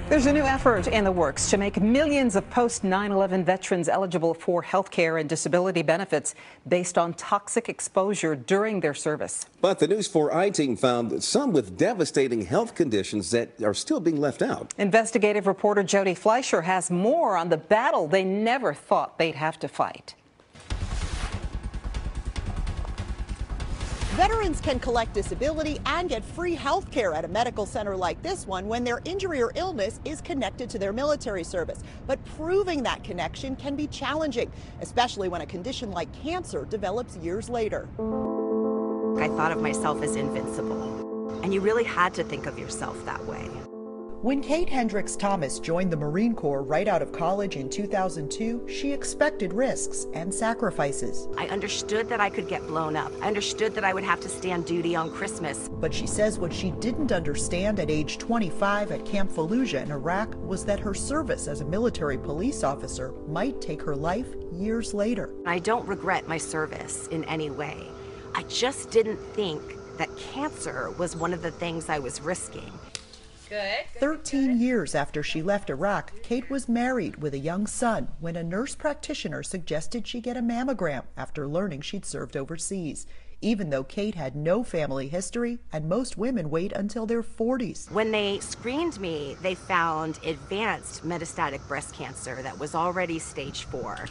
There's a new effort in the works to make millions of post-9/11 veterans eligible for health care and disability benefits based on toxic exposure during their service. But the News 4 I-Team found some with devastating health conditions that are still being left out. Investigative reporter Jody Fleischer has more on the battle they never thought they'd have to fight. Veterans can collect disability and get free health care at a medical center like this one when their injury or illness is connected to their military service. But proving that connection can be challenging, especially when a condition like cancer develops years later. I thought of myself as invincible, and you really had to think of yourself that way. When Kate Hendricks Thomas joined the Marine Corps right out of college in 2002, she expected risks and sacrifices. I understood that I could get blown up. I understood that I would have to stand duty on Christmas. But she says what she didn't understand at age 25 at Camp Fallujah in Iraq was that her service as a military police officer might take her life years later. I don't regret my service in any way. I just didn't think that cancer was one of the things I was risking. 13 years after she left Iraq, Kate was married with a young son when a nurse practitioner suggested she get a mammogram after learning she'd served overseas, even though Kate had no family history and most women wait until their 40s. When they screened me, they found advanced metastatic breast cancer that was already stage 4.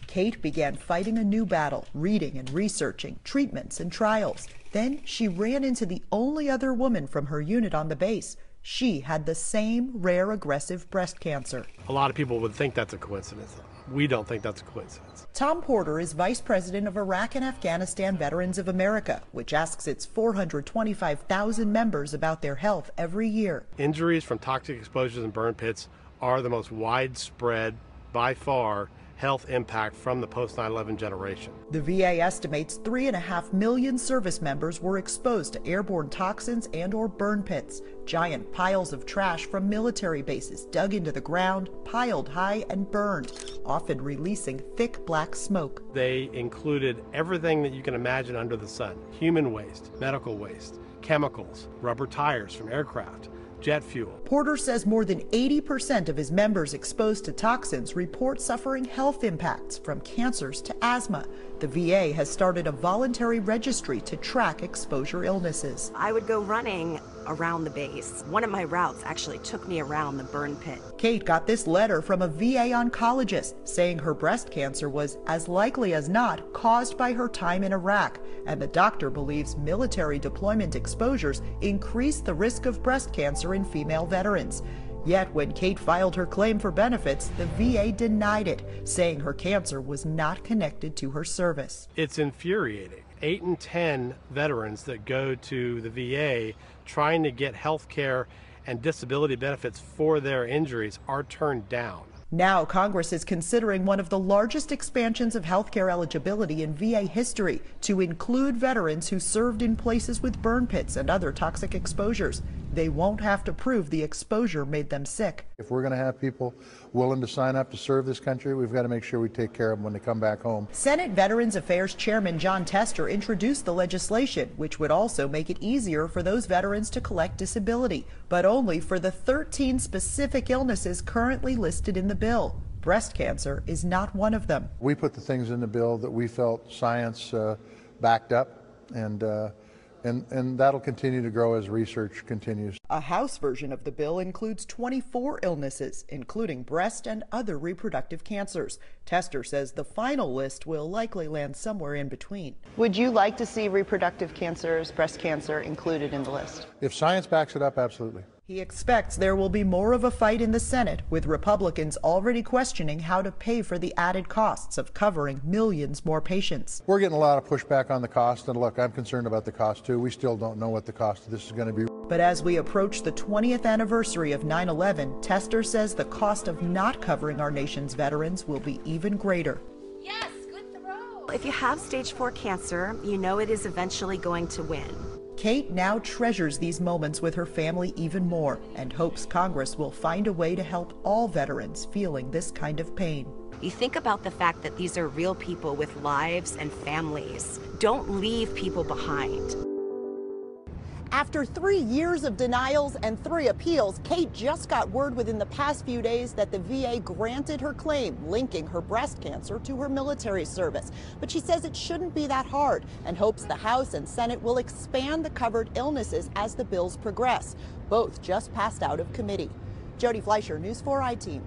Kate began fighting a new battle, reading and researching treatments and trials. Then she ran into the only other woman from her unit on the base. She had the same rare aggressive breast cancer. A lot of people would think that's a coincidence. We don't think that's a coincidence. Tom Porter is vice president of Iraq and Afghanistan Veterans of America, which asks its 425,000 members about their health every year. Injuries from toxic exposures and burn pits are the most widespread, by far, health impact from the post-9/11 generation. The VA estimates 3.5 million service members were exposed to airborne toxins and or burn pits, giant piles of trash from military bases dug into the ground, piled high and burned, often releasing thick black smoke. They included everything that you can imagine under the sun: human waste, medical waste, chemicals, rubber tires from aircraft, jet fuel. Porter says more than 80% of his members exposed to toxins report suffering health impacts from cancers to asthma. The VA has started a voluntary registry to track exposure illnesses. I would go running around the base. One of my routes actually took me around the burn pit. Kate got this letter from a VA oncologist saying her breast cancer was as likely as not caused by her time in Iraq, and the doctor believes military deployment exposures increase the risk of breast cancer in female veterans. Yet when Kate filed her claim for benefits, the VA denied it, saying her cancer was not connected to her service. It's infuriating. 8 in 10 veterans that go to the VA trying to get health care and disability benefits for their injuries are turned down. Now Congress is considering one of the largest expansions of health care eligibility in VA history to include veterans who served in places with burn pits and other toxic exposures. They won't have to prove the exposure made them sick. If we're going to have people willing to sign up to serve this country, we've got to make sure we take care of them when they come back home. Senate Veterans Affairs Chairman Jon Tester introduced the legislation, which would also make it easier for those veterans to collect disability, but only for the 13 specific illnesses currently listed in the bill. Breast cancer is not one of them. We put the things in the bill that we felt science backed up, and that'll continue to grow as research continues. A House version of the bill includes 24 illnesses, including breast and other reproductive cancers. Tester says the final list will likely land somewhere in between. Would you like to see reproductive cancers, breast cancer, included in the list? If science backs it up, absolutely. He expects there will be more of a fight in the Senate, with Republicans already questioning how to pay for the added costs of covering millions more patients. We're getting a lot of pushback on the cost, and look, I'm concerned about the cost too. We still don't know what the cost of this is going to be. But as we approach the 20th anniversary of 9/11, Tester says the cost of not covering our nation's veterans will be even greater. Yes, good throw. If you have stage 4 cancer, you know it is eventually going to win. Kate now treasures these moments with her family even more and hopes Congress will find a way to help all veterans feeling this kind of pain. You think about the fact that these are real people with lives and families. Don't leave people behind. After 3 years of denials and 3 appeals, Kate just got word within the past few days that the VA granted her claim, linking her breast cancer to her military service. But she says it shouldn't be that hard and hopes the House and Senate will expand the covered illnesses as the bills progress. Both just passed out of committee. Jody Fleischer, News 4 I-Team.